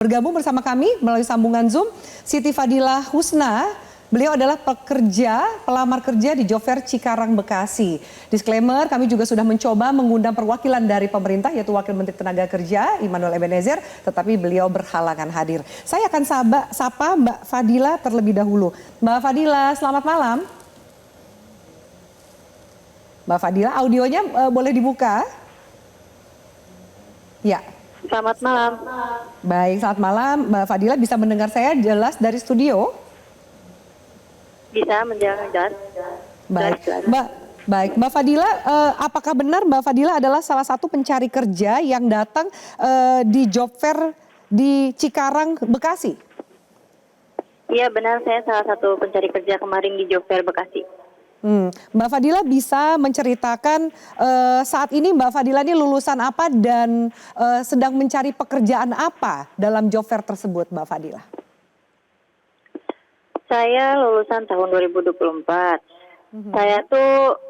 Bergabung bersama kami melalui sambungan Zoom, Siti Fadilah Husna. Beliau adalah pelamar kerja di Job Fair Cikarang, Bekasi. Disclaimer, kami juga sudah mencoba mengundang perwakilan dari pemerintah, yaitu Wakil Menteri Tenaga Kerja, Immanuel Ebenezer, tetapi beliau berhalangan hadir. Saya akan sapa Mbak Fadilah terlebih dahulu. Mbak Fadilah, selamat malam. Mbak Fadilah, audionya boleh dibuka? Ya. Selamat malam. Baik, selamat malam. Mbak Fadilah bisa mendengar saya jelas dari studio? Bisa mendengar jelas. Baik, Mbak Fadilah, apakah benar Mbak Fadilah adalah salah satu pencari kerja yang datang di Job Fair di Cikarang, Bekasi? Iya benar, saya salah satu pencari kerja kemarin di Job Fair Bekasi. Mbak Fadilah bisa menceritakan saat ini Mbak Fadilah ini lulusan apa dan sedang mencari pekerjaan apa dalam Job Fair tersebut, Mbak Fadilah? Saya lulusan tahun 2024. Saya tuh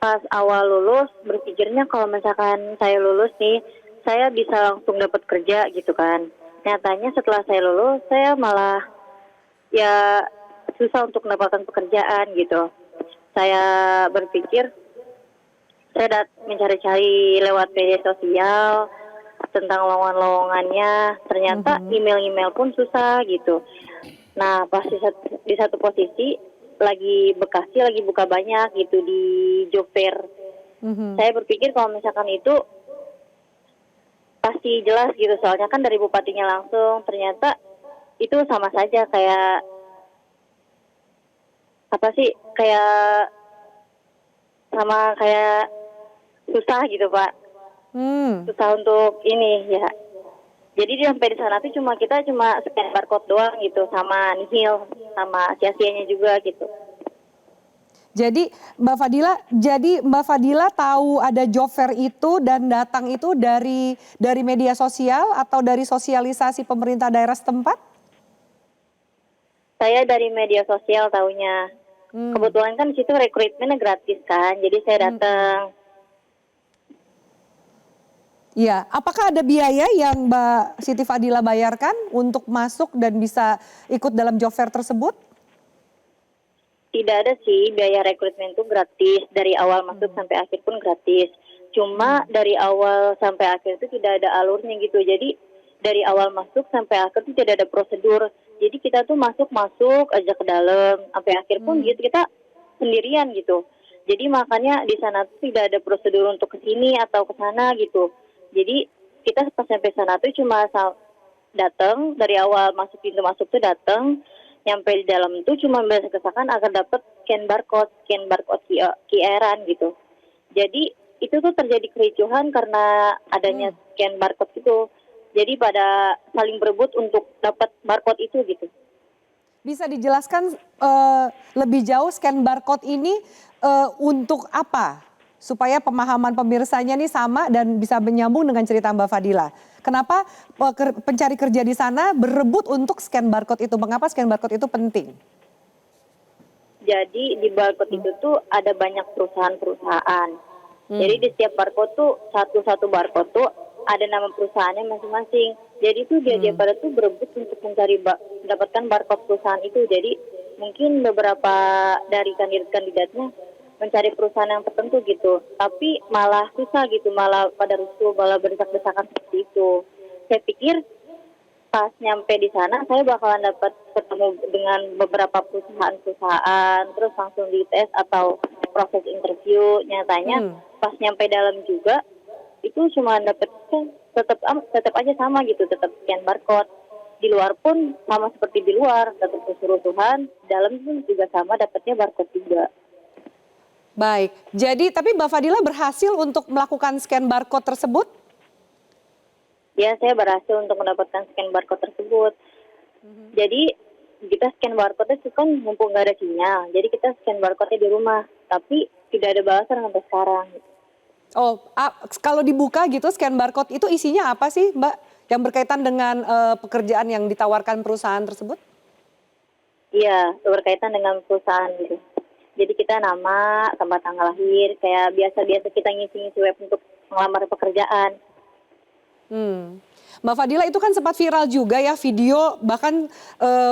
pas awal lulus berpikirnya kalau misalkan saya lulus nih, saya bisa langsung dapat kerja gitu kan. Nyatanya setelah saya lulus, saya malah ya susah untuk mendapatkan pekerjaan gitu. Saya berpikir, saya mencari-cari lewat media sosial tentang lowongan-lowongannya. Ternyata email-email pun susah gitu. Nah, pas di satu posisi lagi Bekasi lagi buka banyak gitu di Job Fair. Saya berpikir kalau misalkan itu pasti jelas gitu, soalnya kan dari bupatinya langsung. Ternyata itu sama saja kayak sama kayak susah gitu Pak. Susah untuk ini ya. Jadi sampai di sana tuh kita cuma scan barcode doang gitu, sama nihil, sama sia-sianya juga gitu. Jadi Mbak Fadilah tahu ada Job Fair itu dan datang itu dari media sosial atau dari sosialisasi pemerintah daerah setempat? Saya dari media sosial taunya. Kebetulan kan di situ rekrutmennya gratis kan, jadi saya datang. Iya, apakah ada biaya yang Mbak Siti Fadilah bayarkan untuk masuk dan bisa ikut dalam Job Fair tersebut? Tidak ada sih, biaya rekrutmen itu gratis, dari awal masuk sampai akhir pun gratis. Cuma dari awal sampai akhir itu tidak ada alurnya gitu, jadi dari awal masuk sampai akhir itu tidak ada prosedur. Jadi kita tuh masuk aja ke dalam, sampai akhir pun gitu kita sendirian gitu. Jadi makanya di sana tuh tidak ada prosedur untuk ke sini atau ke sana gitu. Jadi kita pas sampai sana tuh cuma datang, dari awal masuk pintu masuk tuh datang, nyampe di dalam itu cuma berdesak-desakan agar dapat scan barcode QR-an gitu. Jadi itu tuh terjadi kericuhan karena adanya scan barcode itu. Jadi pada saling berebut untuk dapat barcode itu gitu. Bisa dijelaskan lebih jauh scan barcode ini untuk apa? Supaya pemahaman pemirsanya ini sama dan bisa menyambung dengan cerita Mbak Fadilah. Kenapa pencari kerja di sana berebut untuk scan barcode itu? Mengapa scan barcode itu penting? Jadi di barcode itu tuh ada banyak perusahaan-perusahaan. Jadi di setiap barcode tuh satu barcode tuh ada nama perusahaannya masing-masing. Jadi tuh dia pada tuh berebut untuk mendapatkan barcode perusahaan itu. Jadi mungkin beberapa dari kandidatnya mencari perusahaan yang tertentu gitu, tapi malah susah gitu, malah pada rusuh, malah berdesak-desakan seperti itu. Saya pikir pas nyampe di sana saya bakalan dapat ketemu dengan beberapa perusahaan, terus langsung dites atau proses interview. Nyatanya pas nyampe dalam juga itu cuma dapat tetap aja sama gitu, tetap scan barcode. Di luar pun sama seperti di luar, tetap keserusuhan, dalam pun juga sama dapatnya barcode juga. Baik, jadi tapi Mbak Fadilah berhasil untuk melakukan scan barcode tersebut? Ya, saya berhasil untuk mendapatkan scan barcode tersebut. Jadi kita scan barcode itu kan mumpung nggak ada sinyal, jadi kita scan barcode-nya di rumah, tapi tidak ada balasan sampai sekarang. Oh, kalau dibuka gitu scan barcode itu isinya apa sih Mbak? Yang berkaitan dengan pekerjaan yang ditawarkan perusahaan tersebut? Iya, berkaitan dengan perusahaan gitu. Jadi kita nama, tempat tanggal lahir, kayak biasa-biasa kita ngisi-ngisi web untuk melamar pekerjaan. Mbak Fadila, itu kan sempat viral juga ya video, bahkan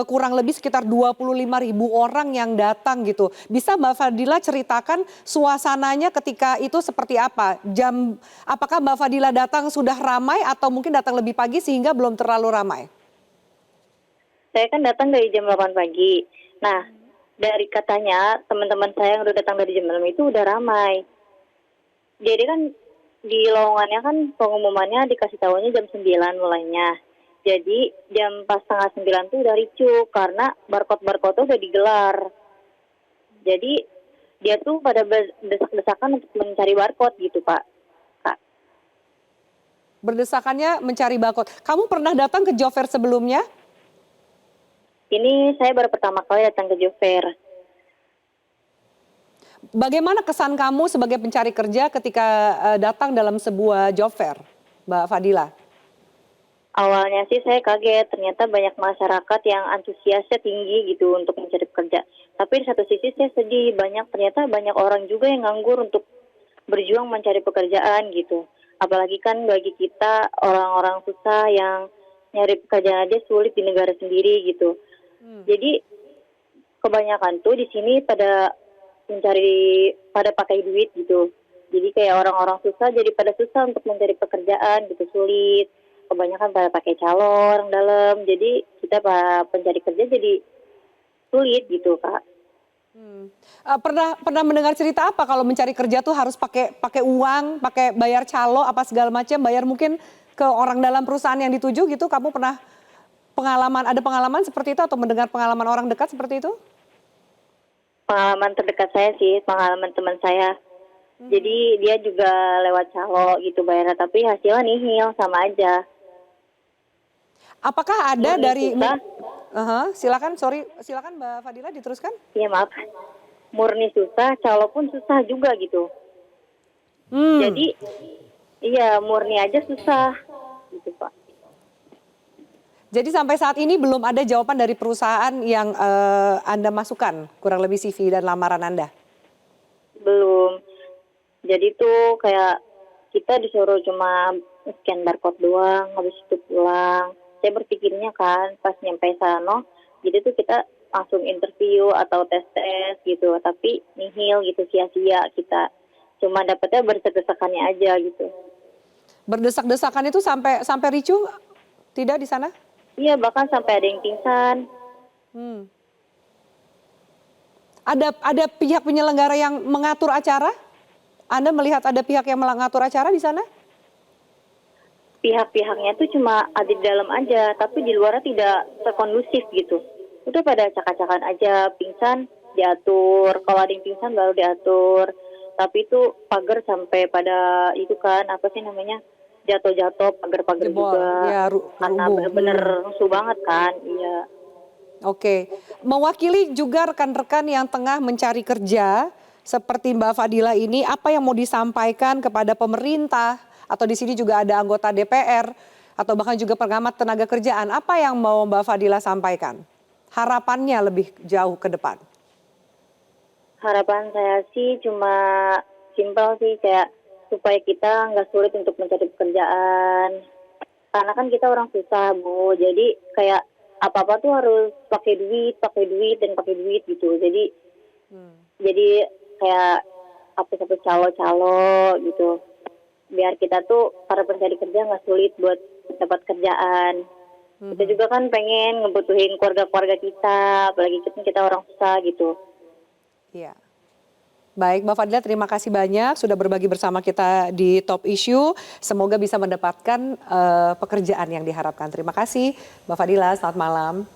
kurang lebih sekitar 25.000 orang yang datang gitu. Bisa Mbak Fadila ceritakan suasananya ketika itu seperti apa? Apakah Mbak Fadila datang sudah ramai atau mungkin datang lebih pagi sehingga belum terlalu ramai? Saya kan datang dari jam 8 pagi. Nah, dari katanya teman-teman saya yang udah datang dari jam 6 itu udah ramai. Jadi kan di lowongannya kan pengumumannya dikasih tahunya jam 9 mulainya. Jadi jam pas setengah 9 tuh udah ricuh karena barcode-barcode tuh udah digelar. Jadi dia tuh pada berdesak-desakan untuk mencari barcode gitu, Pak. Kak. Berdesakannya mencari barcode. Kamu pernah datang ke job fair sebelumnya? Ini saya baru pertama kali datang ke job fair. Bagaimana kesan kamu sebagai pencari kerja ketika datang dalam sebuah job fair, Mbak Fadila? Awalnya sih saya kaget, ternyata banyak masyarakat yang antusiasnya tinggi gitu untuk mencari pekerja. Tapi di satu sisi saya sedih, ternyata banyak orang juga yang nganggur untuk berjuang mencari pekerjaan gitu. Apalagi kan bagi kita orang-orang susah yang nyari pekerjaan aja sulit di negara sendiri gitu. Jadi kebanyakan tuh di sini pada pakai duit gitu. Jadi kayak orang-orang susah jadi pada susah untuk mencari pekerjaan gitu, sulit. Kebanyakan pada pakai calo orang dalam. Jadi kita pencari kerja jadi sulit gitu, Kak. Pernah mendengar cerita apa kalau mencari kerja tuh harus pakai uang, pakai bayar calo apa segala macam, bayar mungkin ke orang dalam perusahaan yang dituju gitu? Kamu pernah ada pengalaman seperti itu atau mendengar pengalaman orang dekat seperti itu? Pengalaman terdekat saya sih, pengalaman teman saya. Jadi dia juga lewat calo gitu bayarnya, tapi hasilnya nihil, sama aja. Apakah ada Murni dari... susah. Silakan Mbak Fadila diteruskan. Iya maaf, murni susah, calo pun susah juga gitu. Jadi, iya murni aja susah, gitu Pak. Jadi sampai saat ini belum ada jawaban dari perusahaan yang Anda masukkan, kurang lebih CV dan lamaran Anda? Belum. Jadi tuh kayak kita disuruh cuma scan barcode doang, habis itu pulang. Saya berpikirnya kan pas nyampe sana, jadi tuh kita langsung interview atau tes-tes gitu, tapi nihil gitu, sia-sia kita. Cuma dapetnya berdesak-desakannya aja gitu. Berdesak-desakan itu sampai ricuh tidak di sana? Iya, bahkan sampai ada yang pingsan. Ada pihak penyelenggara yang mengatur acara? Anda melihat ada pihak yang mengatur acara di sana? Pihak-pihaknya tuh cuma ada di dalam aja, tapi di luarnya tidak terkondusif gitu. Udah pada acak-acakan aja, pingsan diatur, kalau ada yang pingsan baru diatur. Tapi itu pagar sampai pada itu kan, apa sih namanya, jatuh-jatuh, pagar-pagar juga. Ya, karena benar-benar rusuh banget kan, iya. Oke, mewakili juga rekan-rekan yang tengah mencari kerja seperti Mbak Fadila ini, apa yang mau disampaikan kepada pemerintah atau di sini juga ada anggota DPR atau bahkan juga pengamat tenaga kerjaan, apa yang mau Mbak Fadila sampaikan? Harapannya lebih jauh ke depan. Harapan saya sih cuma simpel sih, kayak supaya kita nggak sulit untuk mencari pekerjaan. Karena kan kita orang susah, Bu. Jadi kayak apa-apa tuh harus pakai duit gitu. Jadi kayak hapus-hapus calo-calo gitu. Biar kita tuh para pencari kerja nggak sulit buat dapat kerjaan. Kita juga kan pengen ngebutuhin keluarga-keluarga kita, apalagi kita orang susah gitu. Iya. Baik, Mbak Fadila, terima kasih banyak sudah berbagi bersama kita di Top Issue. Semoga bisa mendapatkan pekerjaan yang diharapkan. Terima kasih, Mbak Fadila. Selamat malam.